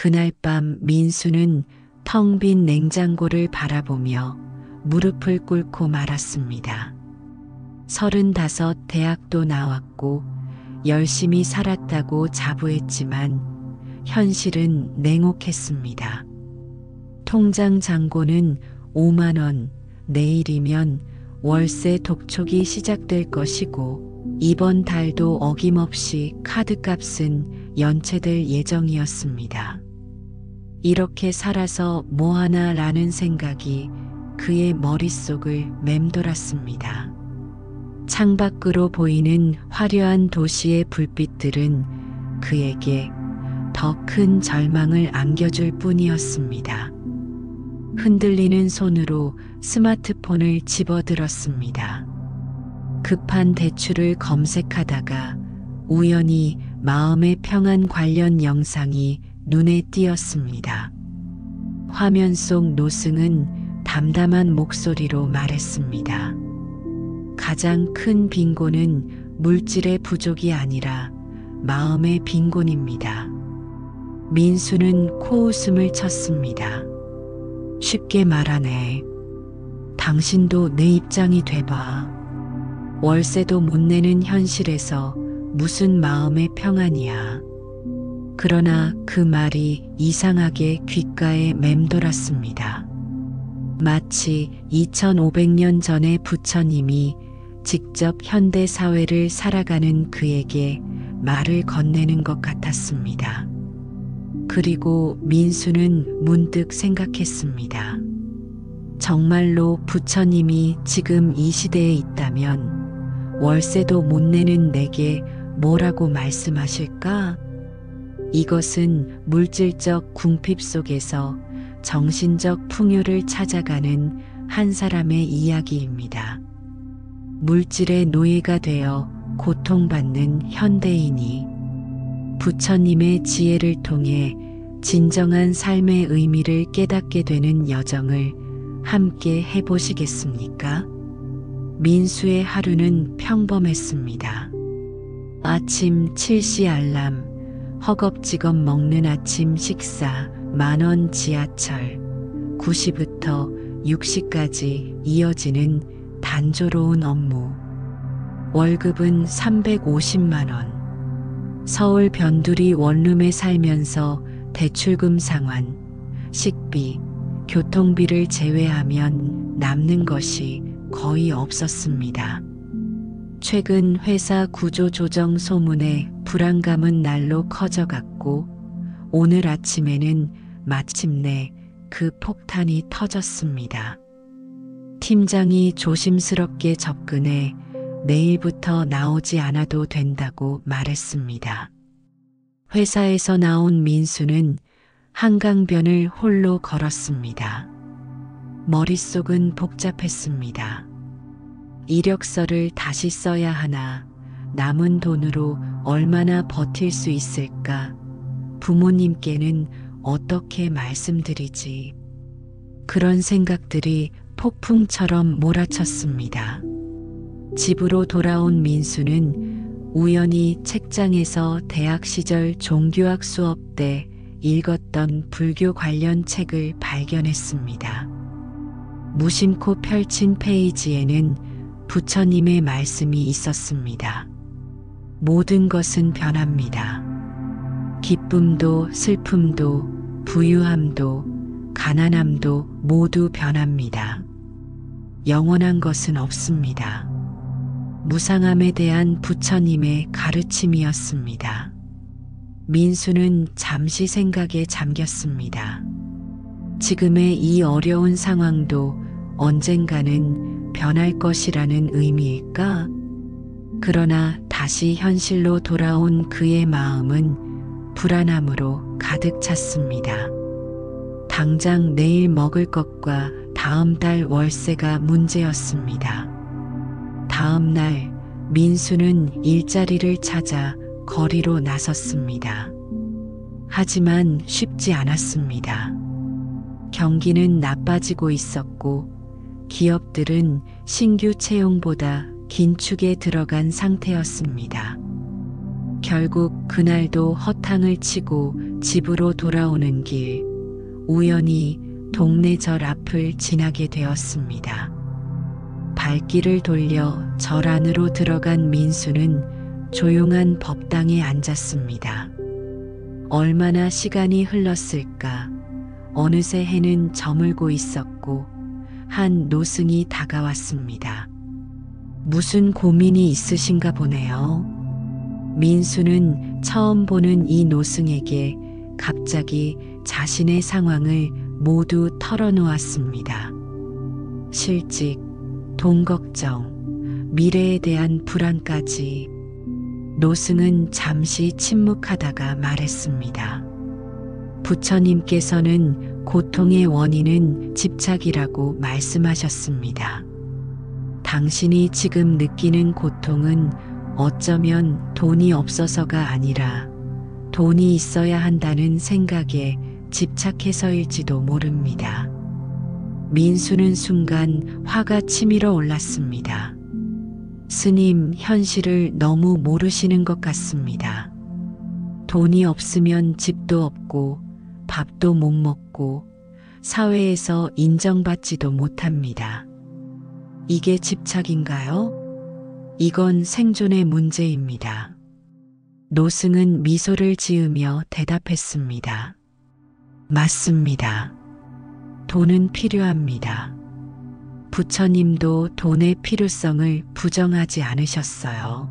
그날 밤 민수는 텅 빈 냉장고를 바라보며 무릎을 꿇고 말았습니다. 35 대학도 나왔고 열심히 살았다고 자부했지만 현실은 냉혹했습니다. 통장 잔고는 5만 원, 내일이면 월세 독촉이 시작될 것이고 이번 달도 어김없이 카드값은 연체될 예정이었습니다. 이렇게 살아서 뭐하나 라는 생각이 그의 머릿속을 맴돌았습니다. 창밖으로 보이는 화려한 도시의 불빛들은 그에게 더 큰 절망을 안겨줄 뿐이었습니다. 흔들리는 손으로 스마트폰을 집어들었습니다. 급한 대출을 검색하다가 우연히 마음의 평안 관련 영상이 눈에 띄었습니다. 화면 속 노승은 담담한 목소리로 말했습니다. 가장 큰 빈곤은 물질의 부족이 아니라 마음의 빈곤입니다. 민수는 코웃음을 쳤습니다. 쉽게 말하네. 당신도 내 입장이 돼봐. 월세도 못 내는 현실에서 무슨 마음의 평안이야. 그러나 그 말이 이상하게 귓가에 맴돌았습니다. 마치 2500년 전의 부처님이 직접 현대 사회를 살아가는 그에게 말을 건네는 것 같았습니다. 그리고 민수는 문득 생각했습니다. 정말로 부처님이 지금 이 시대에 있다면 월세도 못 내는 내게 뭐라고 말씀하실까? 이것은 물질적 궁핍 속에서 정신적 풍요를 찾아가는 한 사람의 이야기입니다. 물질의 노예가 되어 고통받는 현대인이 부처님의 지혜를 통해 진정한 삶의 의미를 깨닫게 되는 여정을 함께 해보시겠습니까? 민수의 하루는 평범했습니다. 아침 7시 알람, 허겁지겁 먹는 아침 식사, 10,000원 지하철, 9시부터 6시까지 이어지는 단조로운 업무. 월급은 350만 원. 서울 변두리 원룸에 살면서 대출금 상환, 식비, 교통비를 제외하면 남는 것이 거의 없었습니다. 최근 회사 구조조정 소문에 불안감은 날로 커져갔고 오늘 아침에는 마침내 그 폭탄이 터졌습니다. 팀장이 조심스럽게 접근해 내일부터 나오지 않아도 된다고 말했습니다. 회사에서 나온 민수는 한강변을 홀로 걸었습니다. 머릿속은 복잡했습니다. 이력서를 다시 써야 하나, 남은 돈으로 얼마나 버틸 수 있을까, 부모님께는 어떻게 말씀드리지. 그런 생각들이 폭풍처럼 몰아쳤습니다. 집으로 돌아온 민수는 우연히 책장에서 대학 시절 종교학 수업 때 읽었던 불교 관련 책을 발견했습니다. 무심코 펼친 페이지에는 부처님의 말씀이 있었습니다. 모든 것은 변합니다. 기쁨도 슬픔도 부유함도 가난함도 모두 변합니다. 영원한 것은 없습니다. 무상함에 대한 부처님의 가르침이었습니다. 민수는 잠시 생각에 잠겼습니다. 지금의 이 어려운 상황도 언젠가는 변할 것이라는 의미일까? 그러나 다시 현실로 돌아온 그의 마음은 불안함으로 가득 찼습니다. 당장 내일 먹을 것과 다음 달 월세가 문제였습니다. 다음 날 민수는 일자리를 찾아 거리로 나섰습니다. 하지만 쉽지 않았습니다. 경기는 나빠지고 있었고 기업들은 신규 채용보다 긴축에 들어간 상태였습니다. 결국 그날도 허탕을 치고 집으로 돌아오는 길, 우연히 동네 절 앞을 지나게 되었습니다. 발길을 돌려 절 안으로 들어간 민수는 조용한 법당에 앉았습니다. 얼마나 시간이 흘렀을까. 어느새 해는 저물고 있었고 한 노승이 다가왔습니다. 무슨 고민이 있으신가 보네요. 민수는 처음 보는 이 노승에게 갑자기 자신의 상황을 모두 털어놓았습니다. 실직, 돈 걱정, 미래에 대한 불안까지. 노승은 잠시 침묵하다가 말했습니다. 부처님께서는 고통의 원인은 집착이라고 말씀하셨습니다. 당신이 지금 느끼는 고통은 어쩌면 돈이 없어서가 아니라 돈이 있어야 한다는 생각에 집착해서일지도 모릅니다. 민수는 순간 화가 치밀어 올랐습니다. 스님, 현실을 너무 모르시는 것 같습니다. 돈이 없으면 집도 없고 밥도 못 먹고 사회에서 인정받지도 못합니다. 이게 집착인가요? 이건 생존의 문제입니다. 노승은 미소를 지으며 대답했습니다. 맞습니다. 돈은 필요합니다. 부처님도 돈의 필요성을 부정하지 않으셨어요.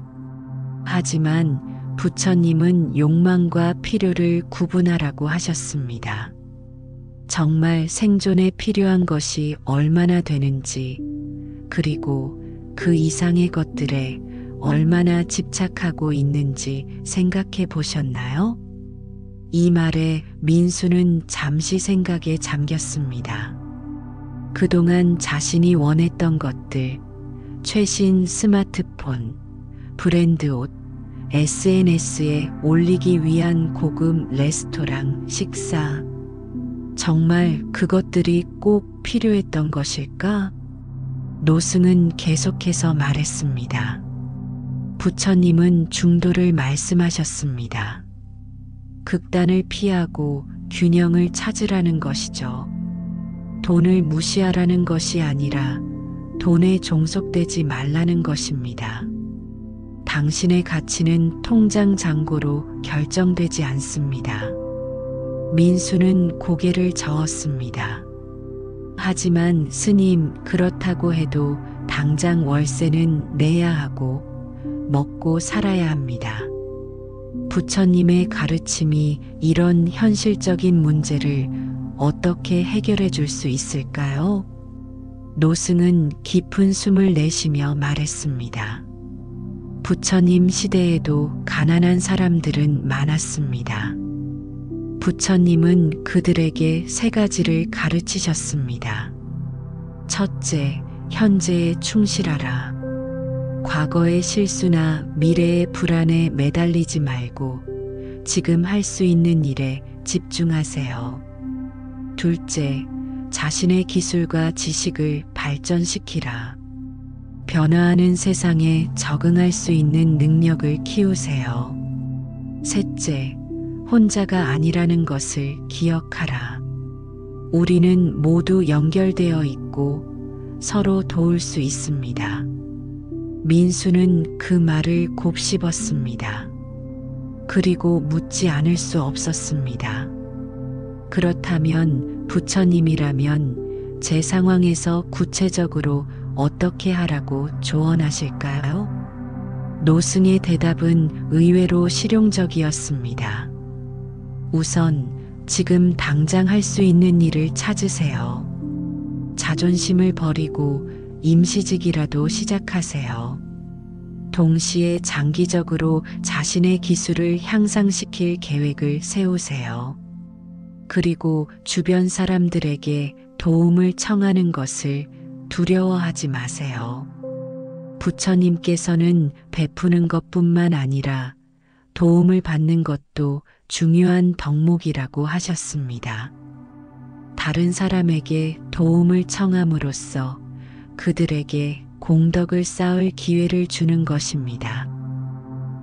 하지만 부처님은 욕망과 필요를 구분하라고 하셨습니다. 정말 생존에 필요한 것이 얼마나 되는지, 그리고 그 이상의 것들에 얼마나 집착하고 있는지 생각해 보셨나요? 이 말에 민수는 잠시 생각에 잠겼습니다. 그동안 자신이 원했던 것들, 최신 스마트폰, 브랜드 옷, SNS에 올리기 위한 고급 레스토랑 식사, 정말 그것들이 꼭 필요했던 것일까? 노승은 계속해서 말했습니다. 부처님은 중도를 말씀하셨습니다. 극단을 피하고 균형을 찾으라는 것이죠. 돈을 무시하라는 것이 아니라 돈에 종속되지 말라는 것입니다. 당신의 가치는 통장 잔고로 결정되지 않습니다. 민수는 고개를 저었습니다. 하지만 스님, 그렇다고 해도 당장 월세는 내야 하고 먹고 살아야 합니다. 부처님의 가르침이 이런 현실적인 문제를 어떻게 해결해 줄 수 있을까요? 노승은 깊은 숨을 내쉬며 말했습니다. 부처님 시대에도 가난한 사람들은 많았습니다. 부처님은 그들에게 세 가지를 가르치셨습니다. 첫째, 현재에 충실하라. 과거의 실수나 미래의 불안에 매달리지 말고 지금 할 수 있는 일에 집중하세요. 둘째, 자신의 기술과 지식을 발전시키라. 변화하는 세상에 적응할 수 있는 능력을 키우세요. 셋째, 혼자가 아니라는 것을 기억하라. 우리는 모두 연결되어 있고 서로 도울 수 있습니다. 민수는 그 말을 곱씹었습니다. 그리고 묻지 않을 수 없었습니다. 그렇다면 부처님이라면 제 상황에서 구체적으로 어떻게 하라고 조언하실까요? 노승의 대답은 의외로 실용적이었습니다. 우선 지금 당장 할 수 있는 일을 찾으세요. 자존심을 버리고 임시직이라도 시작하세요. 동시에 장기적으로 자신의 기술을 향상시킬 계획을 세우세요. 그리고 주변 사람들에게 도움을 청하는 것을 두려워하지 마세요. 부처님께서는 베푸는 것뿐만 아니라 도움을 받는 것도 중요한 덕목이라고 하셨습니다. 다른 사람에게 도움을 청함으로써 그들에게 공덕을 쌓을 기회를 주는 것입니다.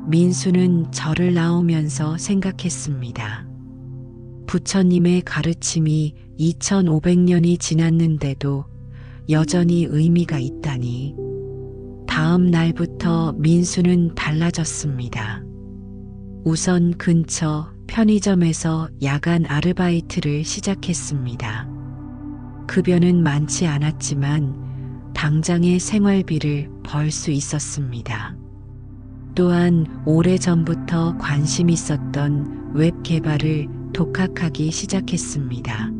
민수는 절을 나오면서 생각했습니다. 부처님의 가르침이 2500년이 지났는데도 여전히 의미가 있다니. 다음 날부터 민수는 달라졌습니다. 우선 근처 편의점에서 야간 아르바이트를 시작했습니다. 급여는 많지 않았지만 당장의 생활비를 벌 수 있었습니다. 또한 오래전부터 관심 있었던 웹 개발을 독학하기 시작했습니다.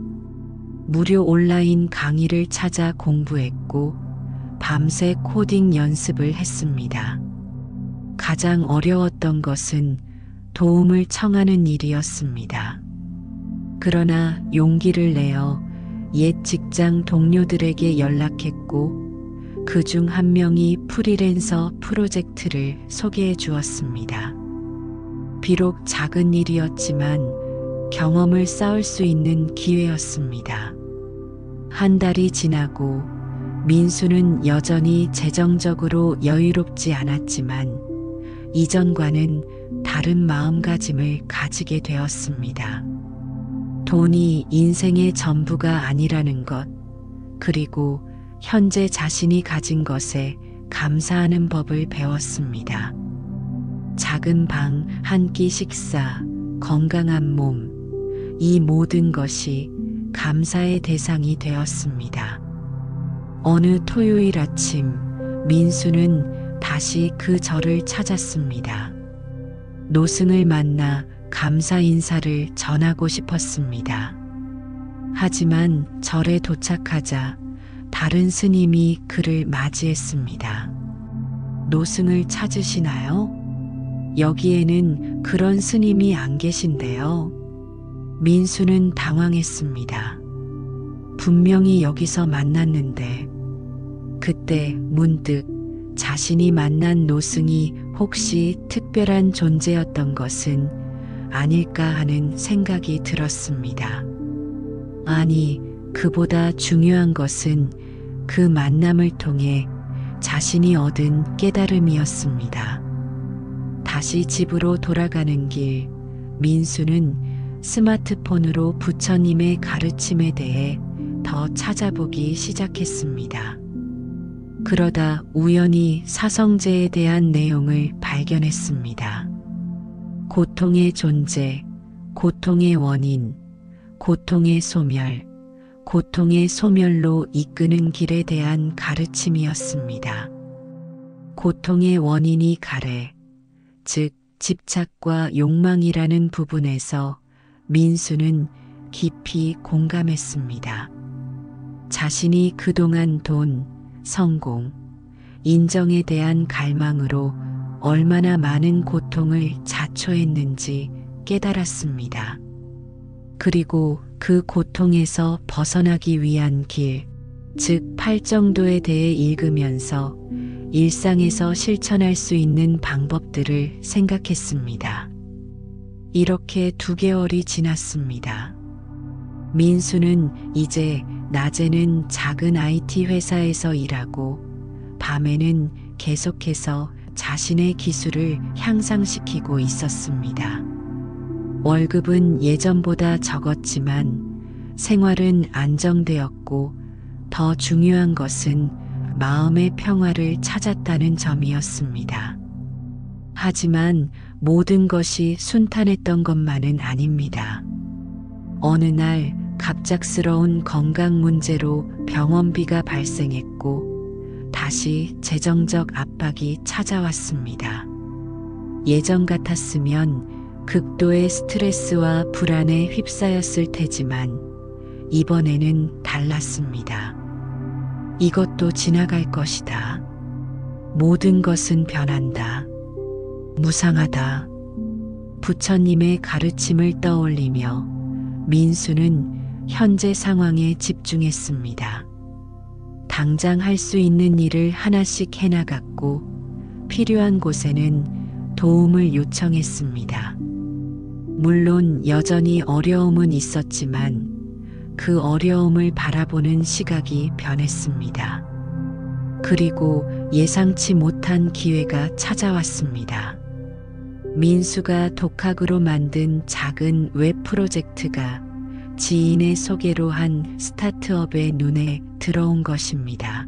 무료 온라인 강의를 찾아 공부했고 밤새 코딩 연습을 했습니다. 가장 어려웠던 것은 도움을 청하는 일이었습니다. 그러나 용기를 내어 옛 직장 동료들에게 연락했고 그중 한 명이 프리랜서 프로젝트를 소개해 주었습니다. 비록 작은 일이었지만 경험을 쌓을 수 있는 기회였습니다. 한 달이 지나고 민수는 여전히 재정적으로 여유롭지 않았지만 이전과는 다른 마음가짐을 가지게 되었습니다. 돈이 인생의 전부가 아니라는 것, 그리고 현재 자신이 가진 것에 감사하는 법을 배웠습니다. 작은 방, 한 끼 식사, 건강한 몸, 이 모든 것이 감사의 대상이 되었습니다. 어느 토요일 아침, 민수는 다시 그 절을 찾았습니다. 노승을 만나 감사 인사를 전하고 싶었습니다. 하지만 절에 도착하자 다른 스님이 그를 맞이했습니다. 노승을 찾으시나요? 여기에는 그런 스님이 안 계신데요. 민수는 당황했습니다. 분명히 여기서 만났는데. 그때 문득 자신이 만난 노승이 혹시 특별한 존재였던 것은 아닐까 하는 생각이 들었습니다. 아니, 그보다 중요한 것은 그 만남을 통해 자신이 얻은 깨달음이었습니다. 다시 집으로 돌아가는 길, 민수는 스마트폰으로 부처님의 가르침에 대해 더 찾아보기 시작했습니다. 그러다 우연히 사성제에 대한 내용을 발견했습니다. 고통의 존재, 고통의 원인, 고통의 소멸, 고통의 소멸로 이끄는 길에 대한 가르침이었습니다. 고통의 원인이 가래, 즉 집착과 욕망이라는 부분에서 민수는 깊이 공감했습니다. 자신이 그동안 돈, 성공, 인정에 대한 갈망으로 얼마나 많은 고통을 자초했는지 깨달았습니다. 그리고 그 고통에서 벗어나기 위한 길, 즉 팔정도에 대해 읽으면서 일상에서 실천할 수 있는 방법들을 생각했습니다. 이렇게 2개월이 지났습니다. 민수는 이제 낮에는 작은 IT 회사에서 일하고 밤에는 계속해서 자신의 기술을 향상시키고 있었습니다. 월급은 예전보다 적었지만 생활은 안정되었고 더 중요한 것은 마음의 평화를 찾았다는 점이었습니다. 하지만 모든 것이 순탄했던 것만은 아닙니다. 어느 날 갑작스러운 건강 문제로 병원비가 발생했고 다시 재정적 압박이 찾아왔습니다. 예전 같았으면 극도의 스트레스와 불안에 휩싸였을 테지만 이번에는 달랐습니다. 이것도 지나갈 것이다. 모든 것은 변한다. 무상하다. 부처님의 가르침을 떠올리며 민수는 현재 상황에 집중했습니다. 당장 할 수 있는 일을 하나씩 해나갔고 필요한 곳에는 도움을 요청했습니다. 물론 여전히 어려움은 있었지만 그 어려움을 바라보는 시각이 변했습니다. 그리고 예상치 못한 기회가 찾아왔습니다. 민수가 독학으로 만든 작은 웹 프로젝트가 지인의 소개로 한 스타트업의 눈에 들어온 것입니다.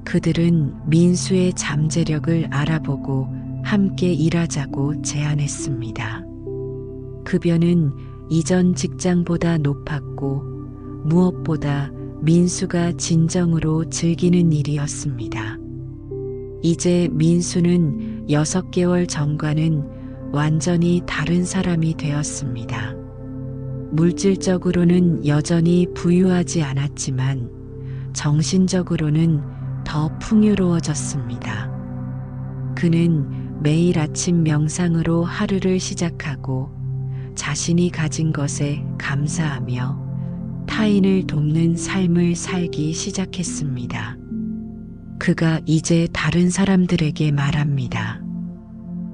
그들은 민수의 잠재력을 알아보고 함께 일하자고 제안했습니다. 급여는 이전 직장보다 높았고 무엇보다 민수가 진정으로 즐기는 일이었습니다. 이제 민수는 6개월 전과는 완전히 다른 사람이 되었습니다. 물질적으로는 여전히 부유하지 않았지만 정신적으로는 더 풍요로워졌습니다. 그는 매일 아침 명상으로 하루를 시작하고 자신이 가진 것에 감사하며 타인을 돕는 삶을 살기 시작했습니다. 그가 이제 다른 사람들에게 말합니다.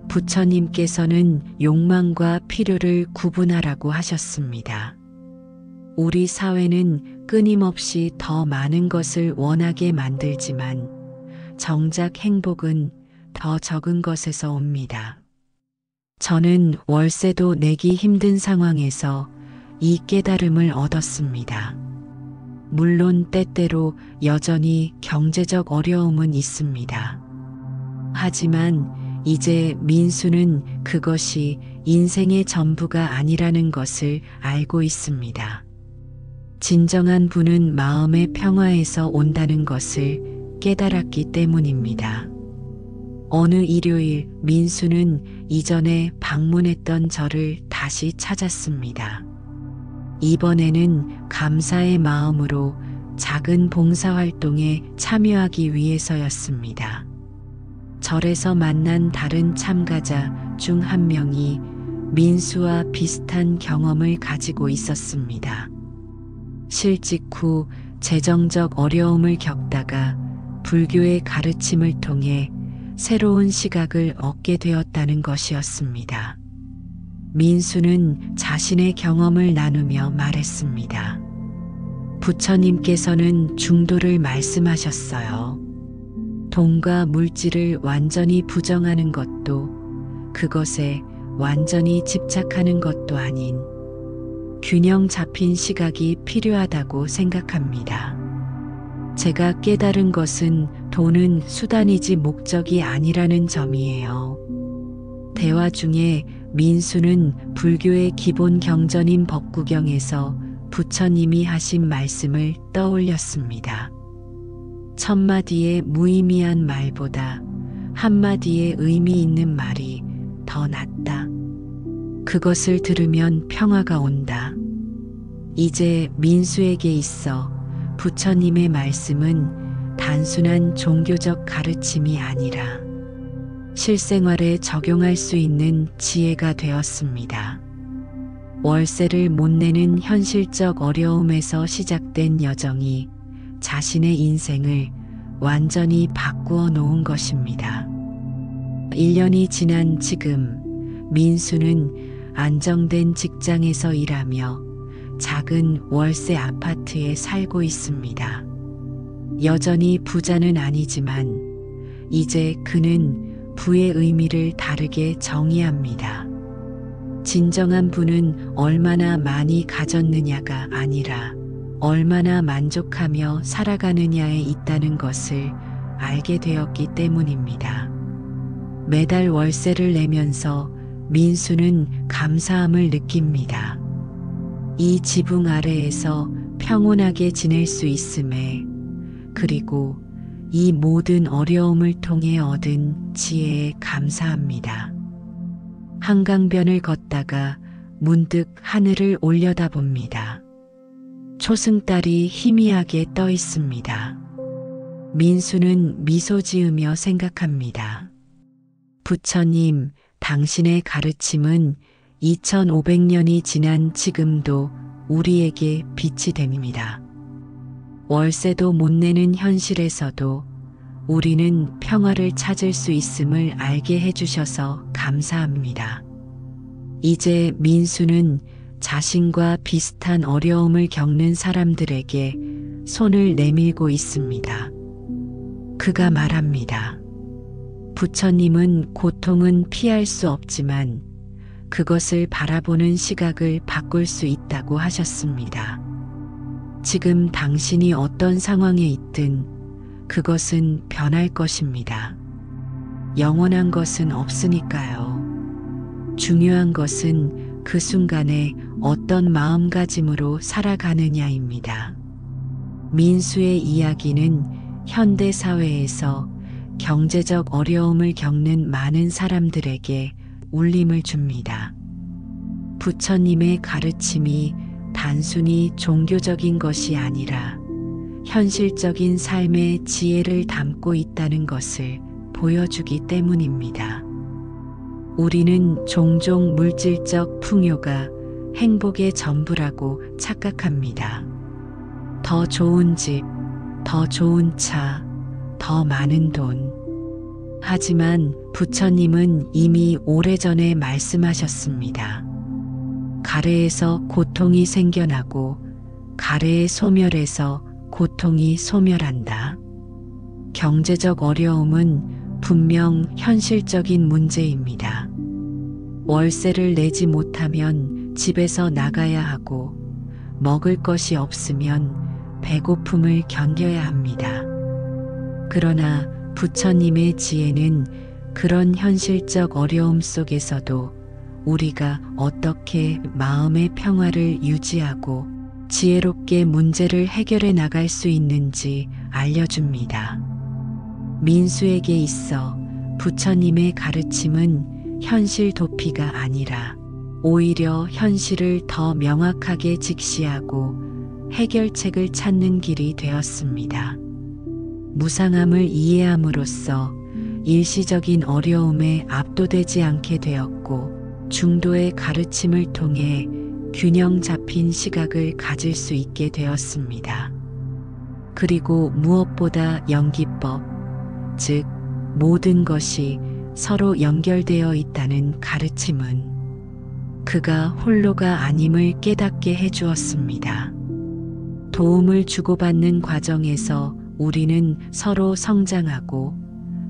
부처님께서는 욕망과 필요를 구분하라고 하셨습니다. 우리 사회는 끊임없이 더 많은 것을 원하게 만들지만 정작 행복은 더 적은 것에서 옵니다. 저는 월세도 내기 힘든 상황에서 이 깨달음을 얻었습니다. 물론 때때로 여전히 경제적 어려움은 있습니다. 하지만 이제 민수는 그것이 인생의 전부가 아니라는 것을 알고 있습니다. 진정한 부는 마음의 평화에서 온다는 것을 깨달았기 때문입니다. 어느 일요일 민수는 이전에 방문했던 저를 다시 찾았습니다. 이번에는 감사의 마음으로 작은 봉사활동에 참여하기 위해서였습니다. 절에서 만난 다른 참가자 중 한 명이 민수와 비슷한 경험을 가지고 있었습니다. 실직 후 재정적 어려움을 겪다가 불교의 가르침을 통해 새로운 시각을 얻게 되었다는 것이었습니다. 민수는 자신의 경험을 나누며 말했습니다. 부처님께서는 중도를 말씀하셨어요. 돈과 물질을 완전히 부정하는 것도 그것에 완전히 집착하는 것도 아닌 균형 잡힌 시각이 필요하다고 생각합니다. 제가 깨달은 것은 돈은 수단이지 목적이 아니라는 점이에요. 대화 중에 민수는 불교의 기본 경전인 법구경에서 부처님이 하신 말씀을 떠올렸습니다. 천마디의 무의미한 말보다 한마디의 의미 있는 말이 더 낫다. 그것을 들으면 평화가 온다. 이제 민수에게 있어 부처님의 말씀은 단순한 종교적 가르침이 아니라 실생활에 적용할 수 있는 지혜가 되었습니다. 월세를 못 내는 현실적 어려움에서 시작된 여정이 자신의 인생을 완전히 바꾸어 놓은 것입니다. 1년이 지난 지금 민수는 안정된 직장에서 일하며 작은 월세 아파트에 살고 있습니다. 여전히 부자는 아니지만 이제 그는 부의 의미를 다르게 정의합니다. 진정한 부는 얼마나 많이 가졌느냐가 아니라 얼마나 만족하며 살아가느냐에 있다는 것을 알게 되었기 때문입니다. 매달 월세를 내면서 민수는 감사함을 느낍니다. 이 지붕 아래에서 평온하게 지낼 수 있음에, 그리고 이 모든 어려움을 통해 얻은 지혜에 감사합니다. 한강변을 걷다가 문득 하늘을 올려다봅니다. 초승달이 희미하게 떠 있습니다. 민수는 미소 지으며 생각합니다. 부처님, 당신의 가르침은 2500년이 지난 지금도 우리에게 빛이 됩니다. 월세도 못 내는 현실에서도 우리는 평화를 찾을 수 있음을 알게 해주셔서 감사합니다. 이제 민수는 자신과 비슷한 어려움을 겪는 사람들에게 손을 내밀고 있습니다. 그가 말합니다. 부처님은 고통은 피할 수 없지만 그것을 바라보는 시각을 바꿀 수 있다고 하셨습니다. 지금 당신이 어떤 상황에 있든 그것은 변할 것입니다. 영원한 것은 없으니까요. 중요한 것은 그 순간에 어떤 마음가짐으로 살아가느냐입니다. 민수의 이야기는 현대 사회에서 경제적 어려움을 겪는 많은 사람들에게 울림을 줍니다. 부처님의 가르침이 단순히 종교적인 것이 아니라 현실적인 삶의 지혜를 담고 있다는 것을 보여주기 때문입니다. 우리는 종종 물질적 풍요가 행복의 전부라고 착각합니다. 더 좋은 집, 더 좋은 차, 더 많은 돈. 하지만 부처님은 이미 오래전에 말씀하셨습니다. 가래에서 고통이 생겨나고 가래의 소멸에서 고통이 소멸한다. 경제적 어려움은 분명 현실적인 문제입니다. 월세를 내지 못하면 집에서 나가야 하고 먹을 것이 없으면 배고픔을 견뎌야 합니다. 그러나 부처님의 지혜는 그런 현실적 어려움 속에서도 우리가 어떻게 마음의 평화를 유지하고 지혜롭게 문제를 해결해 나갈 수 있는지 알려줍니다. 민수에게 있어 부처님의 가르침은 현실 도피가 아니라 오히려 현실을 더 명확하게 직시하고 해결책을 찾는 길이 되었습니다. 무상함을 이해함으로써 일시적인 어려움에 압도되지 않게 되었고 중도의 가르침을 통해 균형 잡힌 시각을 가질 수 있게 되었습니다. 그리고 무엇보다 연기법, 즉 모든 것이 서로 연결되어 있다는 가르침은 그가 홀로가 아님을 깨닫게 해주었습니다. 도움을 주고받는 과정에서 우리는 서로 성장하고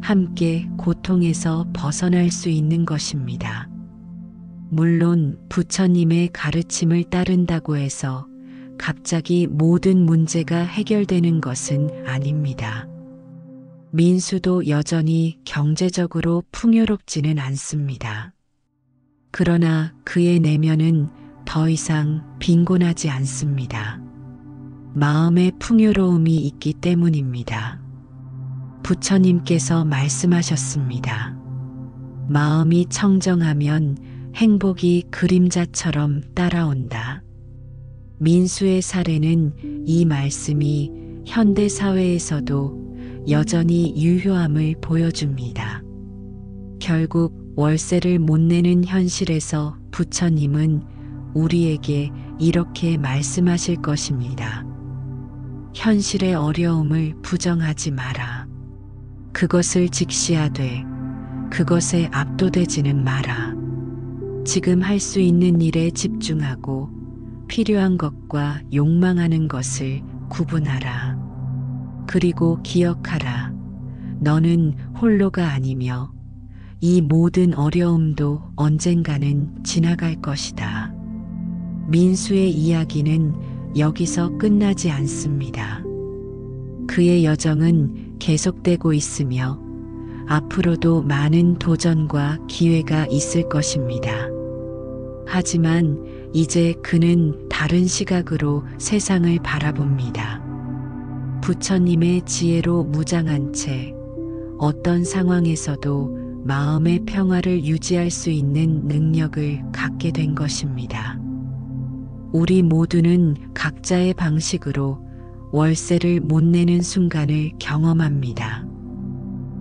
함께 고통에서 벗어날 수 있는 것입니다. 물론 부처님의 가르침을 따른다고 해서 갑자기 모든 문제가 해결되는 것은 아닙니다. 민수도 여전히 경제적으로 풍요롭지는 않습니다. 그러나 그의 내면은 더 이상 빈곤하지 않습니다. 마음의 풍요로움이 있기 때문입니다. 부처님께서 말씀하셨습니다. 마음이 청정하면 행복이 그림자처럼 따라온다. 민수의 사례는 이 말씀이 현대 사회에서도 여전히 유효함을 보여줍니다. 결국 월세를 못 내는 현실에서 부처님은 우리에게 이렇게 말씀하실 것입니다. 현실의 어려움을 부정하지 마라. 그것을 직시하되 그것에 압도되지는 마라. 지금 할 수 있는 일에 집중하고 필요한 것과 욕망하는 것을 구분하라. 그리고 기억하라. 너는 홀로가 아니며 이 모든 어려움도 언젠가는 지나갈 것이다. 민수의 이야기는 여기서 끝나지 않습니다. 그의 여정은 계속되고 있으며 앞으로도 많은 도전과 기회가 있을 것입니다. 하지만 이제 그는 다른 시각으로 세상을 바라봅니다. 부처님의 지혜로 무장한 채 어떤 상황에서도 마음의 평화를 유지할 수 있는 능력을 갖게 된 것입니다. 우리 모두는 각자의 방식으로 월세를 못 내는 순간을 경험합니다.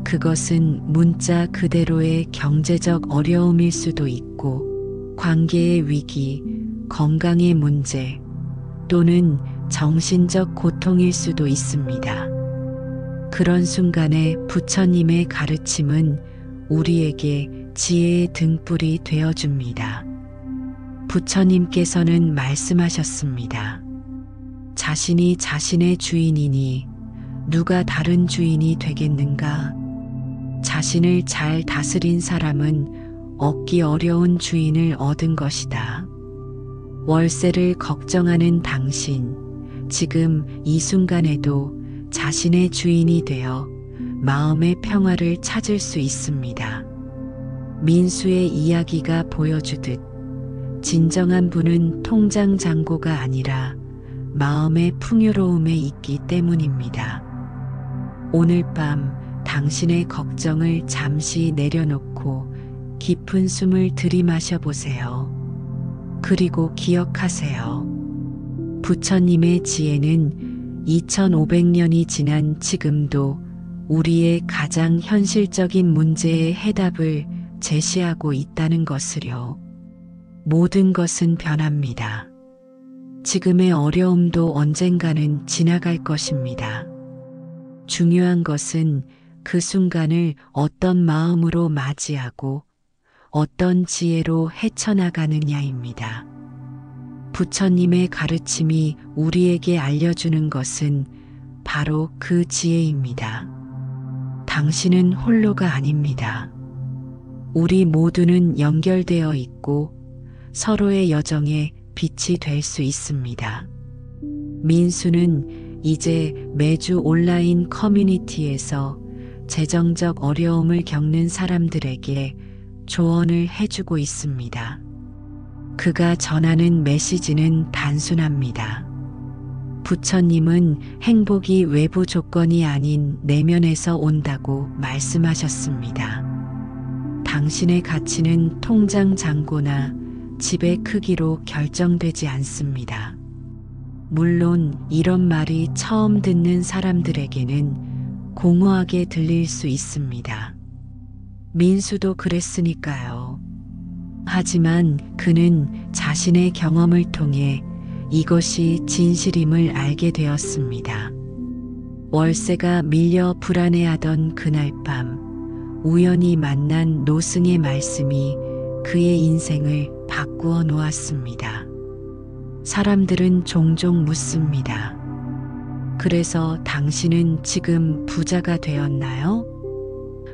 그것은 문자 그대로의 경제적 어려움일 수도 있고, 관계의 위기, 건강의 문제, 또는 정신적 고통일 수도 있습니다. 그런 순간에 부처님의 가르침은 우리에게 지혜의 등불이 되어줍니다. 부처님께서는 말씀하셨습니다. 자신이 자신의 주인이니 누가 다른 주인이 되겠는가? 자신을 잘 다스린 사람은 얻기 어려운 주인을 얻은 것이다. 월세를 걱정하는 당신, 지금 이 순간에도 자신의 주인이 되어 마음의 평화를 찾을 수 있습니다. 민수의 이야기가 보여주듯 진정한 부는 통장 잔고가 아니라 마음의 풍요로움에 있기 때문입니다. 오늘 밤 당신의 걱정을 잠시 내려놓고 깊은 숨을 들이마셔 보세요. 그리고 기억하세요. 부처님의 지혜는 2500년이 지난 지금도 우리의 가장 현실적인 문제의 해답을 제시하고 있다는 것을요. 모든 것은 변합니다. 지금의 어려움도 언젠가는 지나갈 것입니다. 중요한 것은 그 순간을 어떤 마음으로 맞이하고 어떤 지혜로 헤쳐나가느냐입니다. 부처님의 가르침이 우리에게 알려주는 것은 바로 그 지혜입니다. 당신은 홀로가 아닙니다. 우리 모두는 연결되어 있고 서로의 여정에 빛이 될 수 있습니다. 민수는 이제 매주 온라인 커뮤니티에서 재정적 어려움을 겪는 사람들에게 조언을 해주고 있습니다. 그가 전하는 메시지는 단순합니다. 부처님은 행복이 외부 조건이 아닌 내면에서 온다고 말씀하셨습니다. 당신의 가치는 통장 잔고나 집의 크기로 결정되지 않습니다. 물론 이런 말이 처음 듣는 사람들에게는 공허하게 들릴 수 있습니다. 민수도 그랬으니까요. 하지만 그는 자신의 경험을 통해 이것이 진실임을 알게 되었습니다. 월세가 밀려 불안해하던 그날 밤 우연히 만난 노승의 말씀이 그의 인생을 바꾸어 놓았습니다. 사람들은 종종 묻습니다. 그래서 당신은 지금 부자가 되었나요?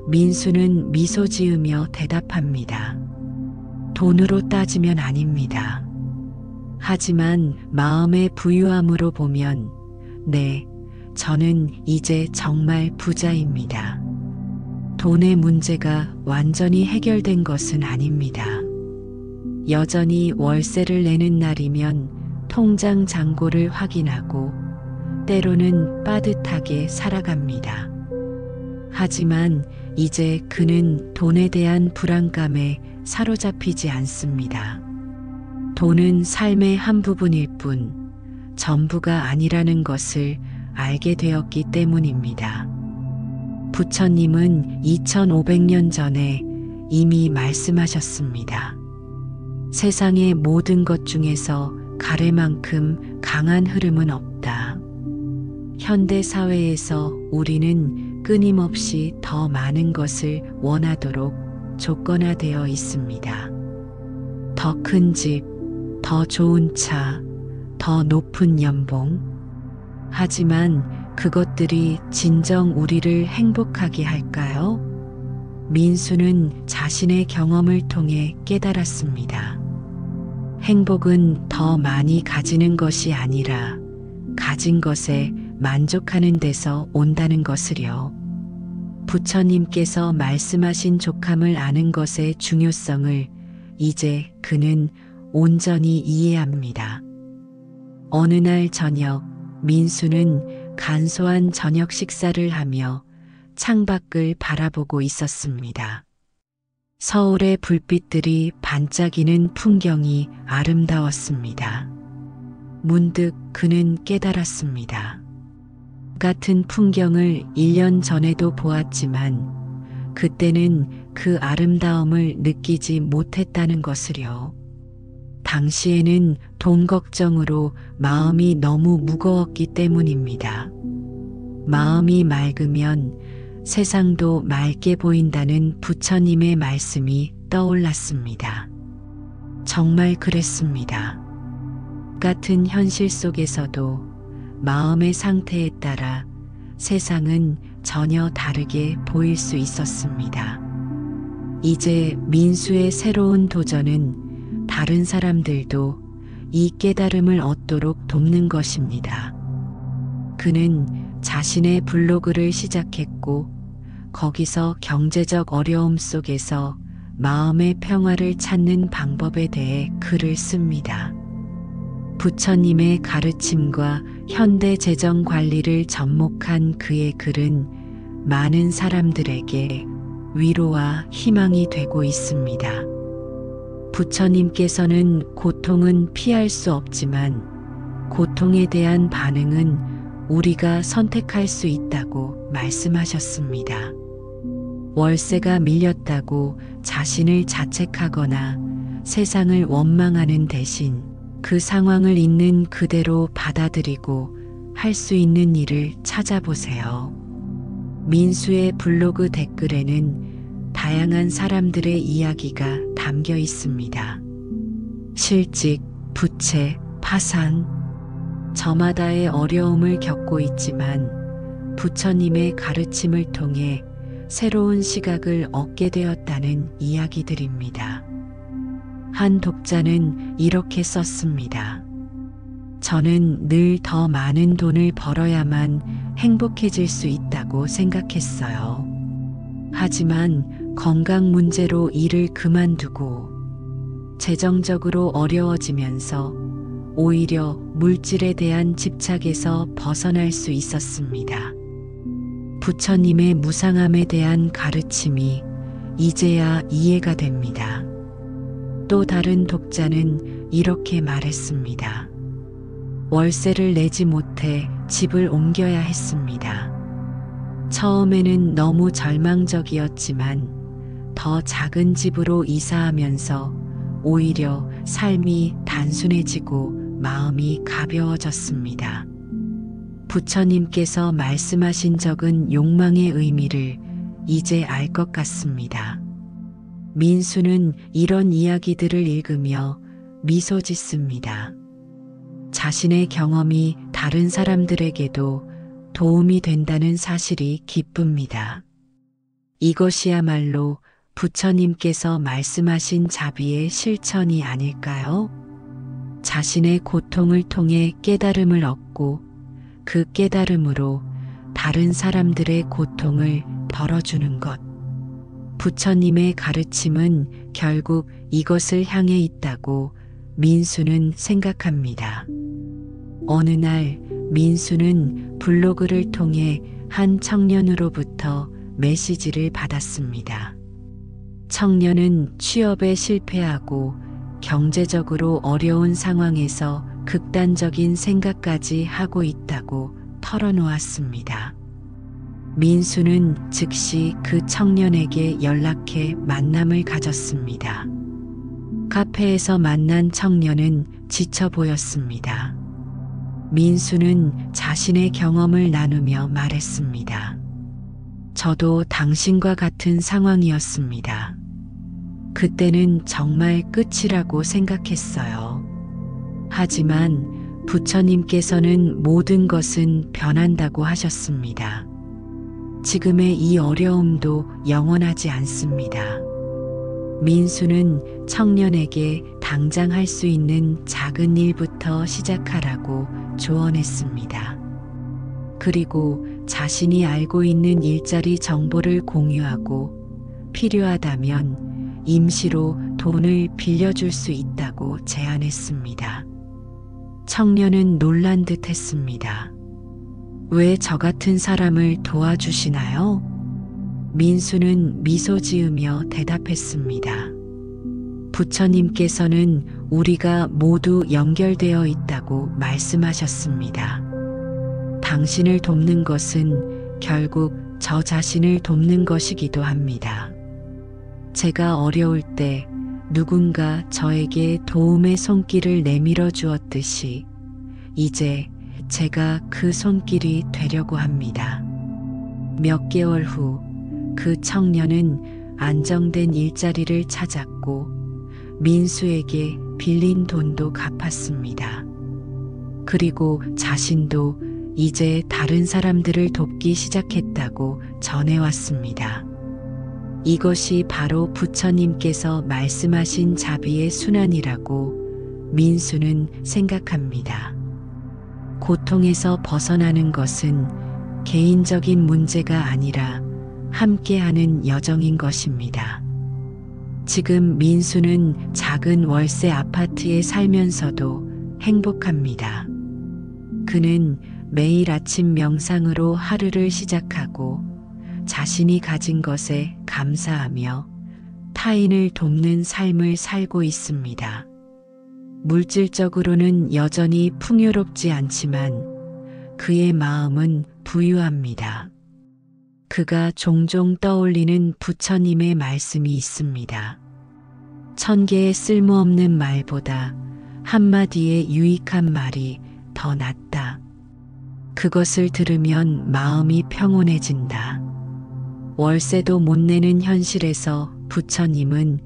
민수는 미소 지으며 대답합니다. 돈으로 따지면 아닙니다. 하지만 마음의 부유함으로 보면, 네, 저는 이제 정말 부자입니다. 돈의 문제가 완전히 해결된 것은 아닙니다. 여전히 월세를 내는 날이면 통장 잔고를 확인하고 때로는 빠듯하게 살아갑니다. 하지만 이제 그는 돈에 대한 불안감에 사로잡히지 않습니다. 돈은 삶의 한 부분일 뿐 전부가 아니라는 것을 알게 되었기 때문입니다. 부처님은 2500년 전에 이미 말씀하셨습니다. 세상의 모든 것 중에서 가래만큼 강한 흐름은 없다. 현대 사회에서 우리는 끊임없이 더 많은 것을 원하도록 조건화되어 있습니다. 더 큰 집, 더 좋은 차, 더 높은 연봉. 하지만 그것들이 진정 우리를 행복하게 할까요? 민수는 자신의 경험을 통해 깨달았습니다. 행복은 더 많이 가지는 것이 아니라 가진 것에 만족하는 데서 온다는 것을요. 부처님께서 말씀하신 족함을 아는 것의 중요성을 이제 그는 온전히 이해합니다. 어느 날 저녁, 민수는 간소한 저녁 식사를 하며 창밖을 바라보고 있었습니다. 서울의 불빛들이 반짝이는 풍경이 아름다웠습니다. 문득 그는 깨달았습니다. 같은 풍경을 1년 전에도 보았지만 그때는 그 아름다움을 느끼지 못했다는 것을요. 당시에는 돈 걱정으로 마음이 너무 무거웠기 때문입니다. 마음이 맑으면 세상도 맑게 보인다는 부처님의 말씀이 떠올랐습니다. 정말 그랬습니다. 같은 현실 속에서도 마음의 상태에 따라 세상은 전혀 다르게 보일 수 있었습니다. 이제 민수의 새로운 도전은 다른 사람들도 이 깨달음을 얻도록 돕는 것입니다. 그는 자신의 블로그를 시작했고 거기서 경제적 어려움 속에서 마음의 평화를 찾는 방법에 대해 글을 씁니다. 부처님의 가르침과 현대 재정 관리를 접목한 그의 글은 많은 사람들에게 위로와 희망이 되고 있습니다. 부처님께서는 고통은 피할 수 없지만 고통에 대한 반응은 우리가 선택할 수 있다고 말씀하셨습니다. 월세가 밀렸다고 자신을 자책하거나 세상을 원망하는 대신 그 상황을 있는 그대로 받아들이고 할 수 있는 일을 찾아보세요. 민수의 블로그 댓글에는 다양한 사람들의 이야기가 담겨 있습니다. 실직, 부채, 파산, 저마다의 어려움을 겪고 있지만 부처님의 가르침을 통해 새로운 시각을 얻게 되었다는 이야기들입니다. 한 독자는 이렇게 썼습니다. 저는 늘 더 많은 돈을 벌어야만 행복해질 수 있다고 생각했어요. 하지만 건강 문제로 일을 그만두고 재정적으로 어려워지면서 오히려 물질에 대한 집착에서 벗어날 수 있었습니다. 부처님의 무상함에 대한 가르침이 이제야 이해가 됩니다. 또 다른 독자는 이렇게 말했습니다. 월세를 내지 못해 집을 옮겨야 했습니다. 처음에는 너무 절망적이었지만 더 작은 집으로 이사하면서 오히려 삶이 단순해지고 마음이 가벼워졌습니다. 부처님께서 말씀하신 적은 욕망의 의미를 이제 알 것 같습니다. 민수는 이런 이야기들을 읽으며 미소 짓습니다. 자신의 경험이 다른 사람들에게도 도움이 된다는 사실이 기쁩니다. 이것이야말로 부처님께서 말씀하신 자비의 실천이 아닐까요? 자신의 고통을 통해 깨달음을 얻고 그 깨달음으로 다른 사람들의 고통을 덜어주는 것. 부처님의 가르침은 결국 이것을 향해 있다고 민수는 생각합니다. 어느 날 민수는 블로그를 통해 한 청년으로부터 메시지를 받았습니다. 청년은 취업에 실패하고 경제적으로 어려운 상황에서 극단적인 생각까지 하고 있다고 털어놓았습니다. 민수는 즉시 그 청년에게 연락해 만남을 가졌습니다. 카페에서 만난 청년은 지쳐 보였습니다. 민수는 자신의 경험을 나누며 말했습니다. 저도 당신과 같은 상황이었습니다. 그때는 정말 끝이라고 생각했어요. 하지만 부처님께서는 모든 것은 변한다고 하셨습니다. 지금의 이 어려움도 영원하지 않습니다. 민수는 청년에게 당장 할 수 있는 작은 일부터 시작하라고 조언했습니다. 그리고 자신이 알고 있는 일자리 정보를 공유하고 필요하다면 임시로 돈을 빌려줄 수 있다고 제안했습니다. 청년은 놀란 듯 했습니다. 왜 저 같은 사람을 도와주시나요? 민수는 미소 지으며 대답했습니다. 부처님께서는 우리가 모두 연결되어 있다고 말씀하셨습니다. 당신을 돕는 것은 결국 저 자신을 돕는 것이기도 합니다. 제가 어려울 때 누군가 저에게 도움의 손길을 내밀어 주었듯이 이제 제가 그 손길이 되려고 합니다. 몇 개월 후 그 청년은 안정된 일자리를 찾았고 민수에게 빌린 돈도 갚았습니다. 그리고 자신도 이제 다른 사람들을 돕기 시작했다고 전해왔습니다. 이것이 바로 부처님께서 말씀하신 자비의 순환이라고 민수는 생각합니다. 고통에서 벗어나는 것은 개인적인 문제가 아니라 함께하는 여정인 것입니다. 지금 민수는 작은 월세 아파트에 살면서도 행복합니다. 그는 매일 아침 명상으로 하루를 시작하고 자신이 가진 것에 감사하며 타인을 돕는 삶을 살고 있습니다. 물질적으로는 여전히 풍요롭지 않지만 그의 마음은 부유합니다. 그가 종종 떠올리는 부처님의 말씀이 있습니다. 1000개의 쓸모없는 말보다 한마디의 유익한 말이 더 낫다. 그것을 들으면 마음이 평온해진다. 월세도 못 내는 현실에서 부처님은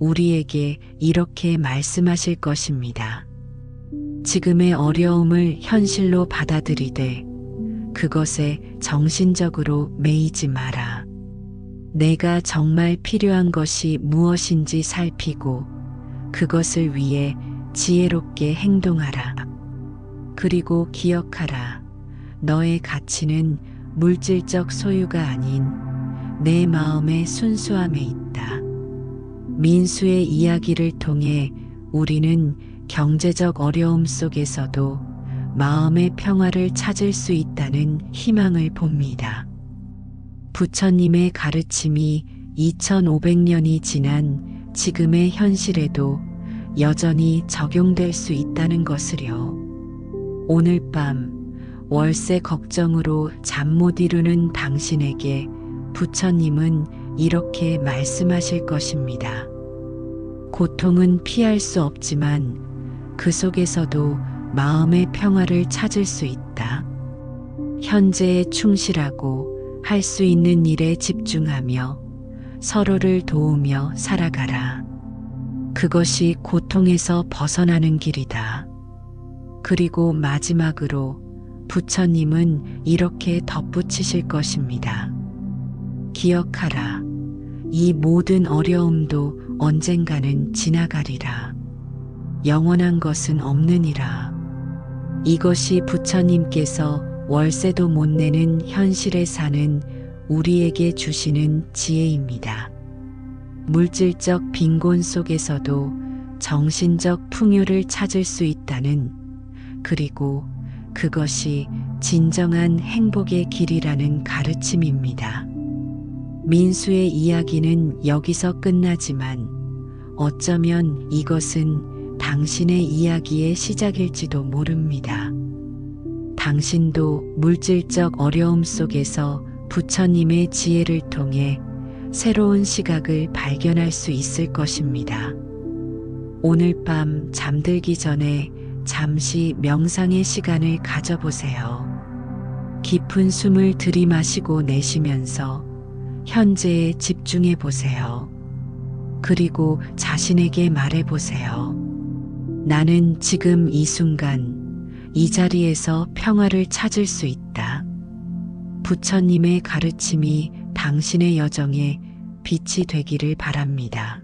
우리에게 이렇게 말씀하실 것입니다. 지금의 어려움을 현실로 받아들이되 그것에 정신적으로 매이지 마라. 내가 정말 필요한 것이 무엇인지 살피고 그것을 위해 지혜롭게 행동하라. 그리고 기억하라. 너의 가치는 물질적 소유가 아닌 내 마음의 순수함에 있다. 민수의 이야기를 통해 우리는 경제적 어려움 속에서도 마음의 평화를 찾을 수 있다는 희망을 봅니다. 부처님의 가르침이 2500년이 지난 지금의 현실에도 여전히 적용될 수 있다는 것을요. 오늘 밤 월세 걱정으로 잠 못 이루는 당신에게 부처님은 이렇게 말씀하실 것입니다. 고통은 피할 수 없지만 그 속에서도 마음의 평화를 찾을 수 있다. 현재에 충실하고 할 수 있는 일에 집중하며 서로를 도우며 살아가라. 그것이 고통에서 벗어나는 길이다. 그리고 마지막으로 부처님은 이렇게 덧붙이실 것입니다. 기억하라. 이 모든 어려움도 언젠가는 지나가리라. 영원한 것은 없느니라. 이것이 부처님께서 월세도 못 내는 현실에 사는 우리에게 주시는 지혜입니다. 물질적 빈곤 속에서도 정신적 풍요를 찾을 수 있다는, 그리고 그것이 진정한 행복의 길이라는 가르침입니다. 민수의 이야기는 여기서 끝나지만 어쩌면 이것은 당신의 이야기의 시작일지도 모릅니다. 당신도 물질적 어려움 속에서 부처님의 지혜를 통해 새로운 시각을 발견할 수 있을 것입니다. 오늘 밤 잠들기 전에 잠시 명상의 시간을 가져보세요. 깊은 숨을 들이마시고 내쉬면서 현재에 집중해 보세요. 그리고 자신에게 말해 보세요. 나는 지금 이 순간, 이 자리에서 평화를 찾을 수 있다. 부처님의 가르침이 당신의 여정에 빛이 되기를 바랍니다.